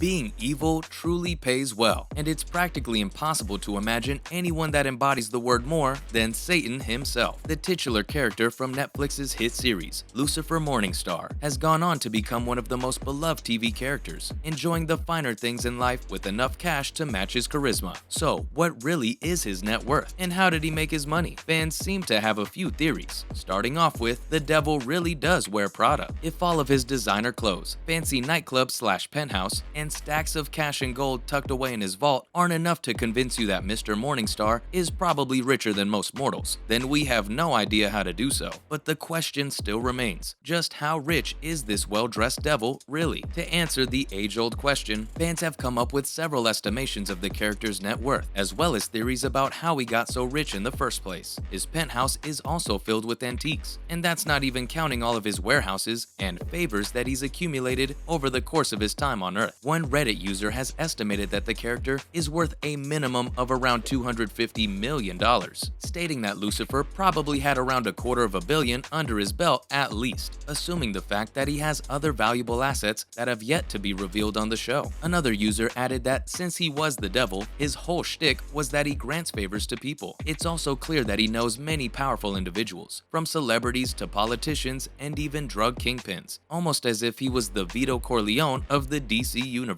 Being evil truly pays well, and it's practically impossible to imagine anyone that embodies the word more than Satan himself. The titular character from Netflix's hit series, Lucifer Morningstar, has gone on to become one of the most beloved TV characters, enjoying the finer things in life with enough cash to match his charisma. So, what really is his net worth, and how did he make his money? Fans seem to have a few theories, starting off with the devil really does wear Prada. If all of his designer clothes, fancy nightclub/penthouse, and stacks of cash and gold tucked away in his vault aren't enough to convince you that Mr. Morningstar is probably richer than most mortals, then we have no idea how to do so. But the question still remains, just how rich is this well-dressed devil really? To answer the age-old question, fans have come up with several estimations of the character's net worth, as well as theories about how he got so rich in the first place. His penthouse is also filled with antiques, and that's not even counting all of his warehouses and favors that he's accumulated over the course of his time on Earth. One Reddit user has estimated that the character is worth a minimum of around $250 million, stating that Lucifer probably had around $250 million under his belt at least, assuming the fact that he has other valuable assets that have yet to be revealed on the show. Another user added that since he was the devil, his whole shtick was that he grants favors to people. It's also clear that he knows many powerful individuals, from celebrities to politicians and even drug kingpins, almost as if he was the Vito Corleone of the DC universe.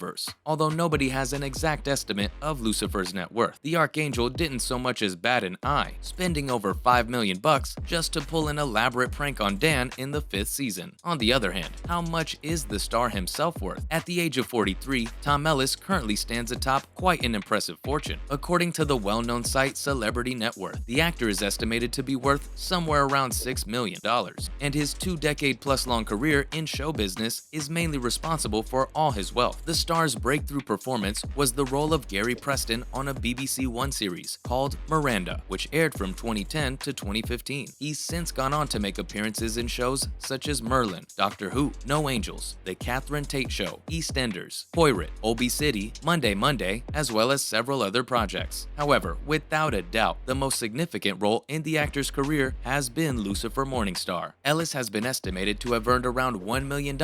Although nobody has an exact estimate of Lucifer's net worth, the Archangel didn't so much as bat an eye, spending over $5 million just to pull an elaborate prank on Dan in the 5th season. On the other hand, how much is the star himself worth? At the age of 43, Tom Ellis currently stands atop quite an impressive fortune. According to the well-known site Celebrity Net Worth, the actor is estimated to be worth somewhere around $6 million, and his 2-decade-plus long career in show business is mainly responsible for all his wealth. The star's breakthrough performance was the role of Gary Preston on a BBC One series called Miranda, which aired from 2010 to 2015. He's since gone on to make appearances in shows such as Merlin, Doctor Who, No Angels, The Catherine Tate Show, EastEnders, Poirot, Obi City, Monday, as well as several other projects. However, without a doubt, the most significant role in the actor's career has been Lucifer Morningstar. Ellis has been estimated to have earned around $1 million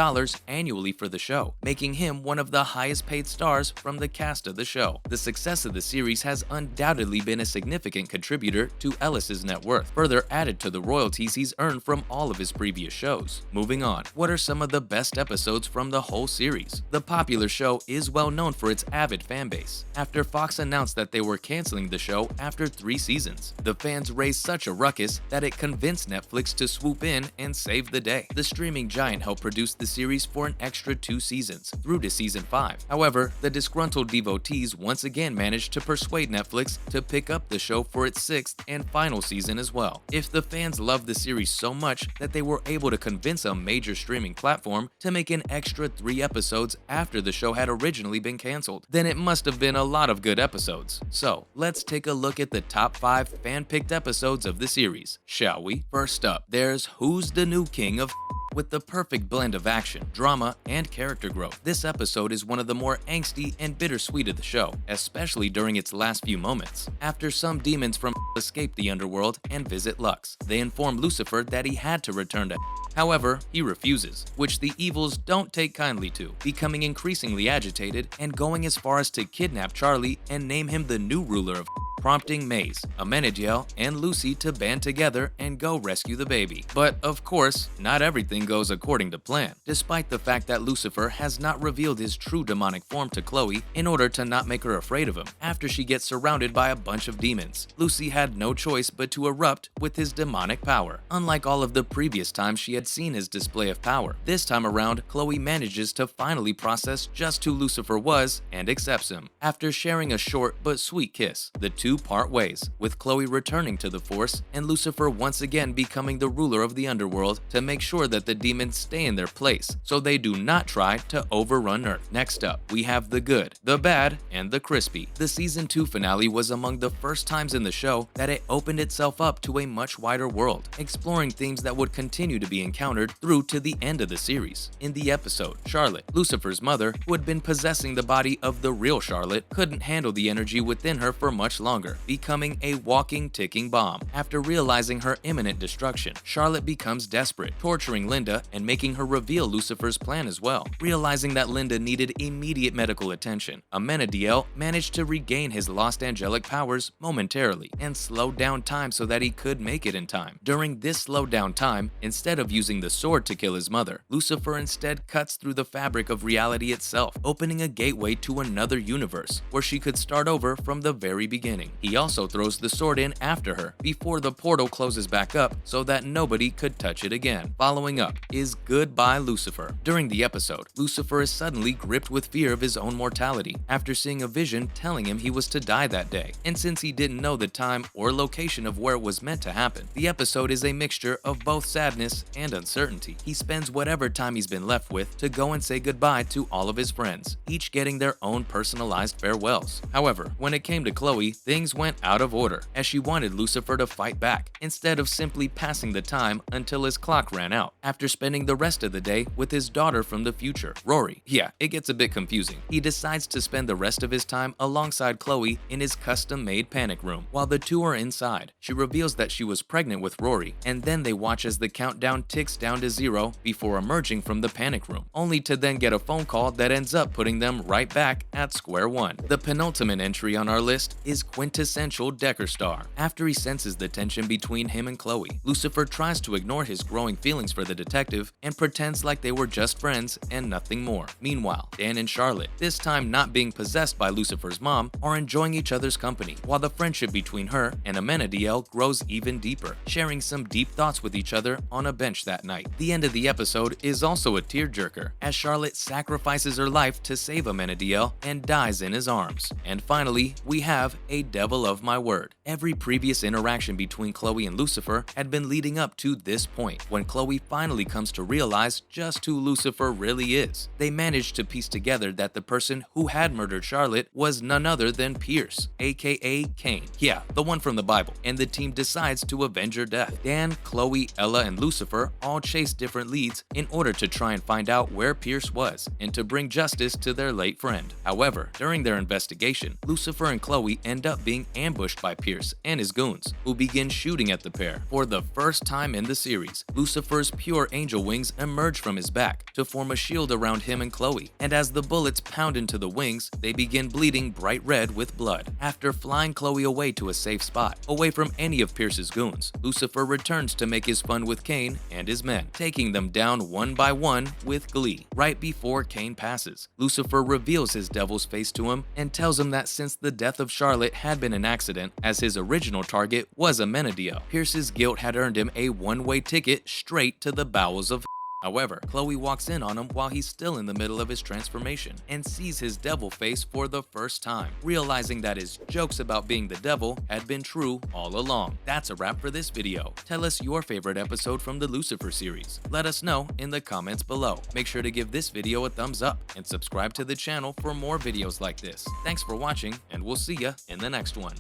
annually for the show, making him one of the highest paid stars from the cast of the show. The success of the series has undoubtedly been a significant contributor to Ellis's net worth, further added to the royalties he's earned from all of his previous shows. Moving on, what are some of the best episodes from the whole series? The popular show is well known for its avid fanbase. After Fox announced that they were canceling the show after 3 seasons, the fans raised such a ruckus that it convinced Netflix to swoop in and save the day. The streaming giant helped produce the series for an extra 2 seasons, through to season 5. However, the disgruntled devotees once again managed to persuade Netflix to pick up the show for its 6th and final season as well. If the fans loved the series so much that they were able to convince a major streaming platform to make an extra 3 episodes after the show had originally been canceled, then it must have been a lot of good episodes. So, let's take a look at the top 5 fan-picked episodes of the series, shall we? First up, there's Who's the New King of with the perfect blend of action, drama, and character growth. This episode is one of the more angsty and bittersweet of the show, especially during its last few moments. After some demons from escape the underworld and visit Lux, they inform Lucifer that he had to return to However, he refuses, which the evils don't take kindly to, becoming increasingly agitated and going as far as to kidnap Charlie and name him the new ruler of prompting Maze, Amenadiel, and Lucy to band together and go rescue the baby. But of course, not everything goes according to plan, despite the fact that Lucifer has not revealed his true demonic form to Chloe in order to not make her afraid of him. After she gets surrounded by a bunch of demons, Lucy had no choice but to erupt with his demonic power. Unlike all of the previous times she had seen his display of power, this time around, Chloe manages to finally process just who Lucifer was and accepts him. After sharing a short but sweet kiss, the two part ways, with Chloe returning to the Force and Lucifer once again becoming the ruler of the underworld to make sure that the demons stay in their place so they do not try to overrun Earth. Next up, we have the good, the bad, and the crispy. The season 2 finale was among the first times in the show that it opened itself up to a much wider world, exploring themes that would continue to be encountered through to the end of the series. In the episode, Charlotte, Lucifer's mother, who had been possessing the body of the real Charlotte, couldn't handle the energy within her for much longer, longer, becoming a walking, ticking bomb. After realizing her imminent destruction, Charlotte becomes desperate, torturing Linda and making her reveal Lucifer's plan as well. Realizing that Linda needed immediate medical attention, Amenadiel managed to regain his lost angelic powers momentarily and slowed down time so that he could make it in time. During this slowed down time, instead of using the sword to kill his mother, Lucifer instead cuts through the fabric of reality itself, opening a gateway to another universe where she could start over from the very beginning. He also throws the sword in after her before the portal closes back up so that nobody could touch it again. Following up is Goodbye Lucifer. During the episode, Lucifer is suddenly gripped with fear of his own mortality after seeing a vision telling him he was to die that day, and since he didn't know the time or location of where it was meant to happen, the episode is a mixture of both sadness and uncertainty. He spends whatever time he's been left with to go and say goodbye to all of his friends, each getting their own personalized farewells. However, when it came to Chloe, things went out of order, as she wanted Lucifer to fight back, instead of simply passing the time until his clock ran out, after spending the rest of the day with his daughter from the future, Rory. Yeah, it gets a bit confusing. He decides to spend the rest of his time alongside Chloe in his custom-made panic room. While the two are inside, she reveals that she was pregnant with Rory, and then they watch as the countdown ticks down to 0 before emerging from the panic room, only to then get a phone call that ends up putting them right back at square one. The penultimate entry on our list is quintessential Decker Star. After he senses the tension between him and Chloe, Lucifer tries to ignore his growing feelings for the detective and pretends like they were just friends and nothing more. Meanwhile, Dan and Charlotte, this time not being possessed by Lucifer's mom, are enjoying each other's company, while the friendship between her and Amenadiel grows even deeper, sharing some deep thoughts with each other on a bench that night. The end of the episode is also a tearjerker, as Charlotte sacrifices her life to save Amenadiel and dies in his arms. And finally, we have A Devil of My Word. Every previous interaction between Chloe and Lucifer had been leading up to this point, when Chloe finally comes to realize just who Lucifer really is. They managed to piece together that the person who had murdered Charlotte was none other than Pierce, aka Cain. Yeah, the one from the Bible. And the team decides to avenge her death. Dan, Chloe, Ella, and Lucifer all chase different leads in order to try and find out where Pierce was and to bring justice to their late friend. However, during their investigation, Lucifer and Chloe end up being ambushed by Pierce and his goons, who begin shooting at the pair. For the first time in the series, Lucifer's pure angel wings emerge from his back to form a shield around him and Chloe, and as the bullets pound into the wings, they begin bleeding bright red with blood. After flying Chloe away to a safe spot, away from any of Pierce's goons, Lucifer returns to make his fun with Cain and his men, taking them down one by one with glee. Right before Cain passes, Lucifer reveals his devil's face to him and tells him that since the death of Charlotte had been an accident, as his original target was Amenadiel, Pierce's guilt had earned him a one-way ticket straight to the bowels of However, Chloe walks in on him while he's still in the middle of his transformation and sees his devil face for the first time, realizing that his jokes about being the devil had been true all along. That's a wrap for this video. Tell us your favorite episode from the Lucifer series. Let us know in the comments below. Make sure to give this video a thumbs up and subscribe to the channel for more videos like this. Thanks for watching, and we'll see ya in the next one.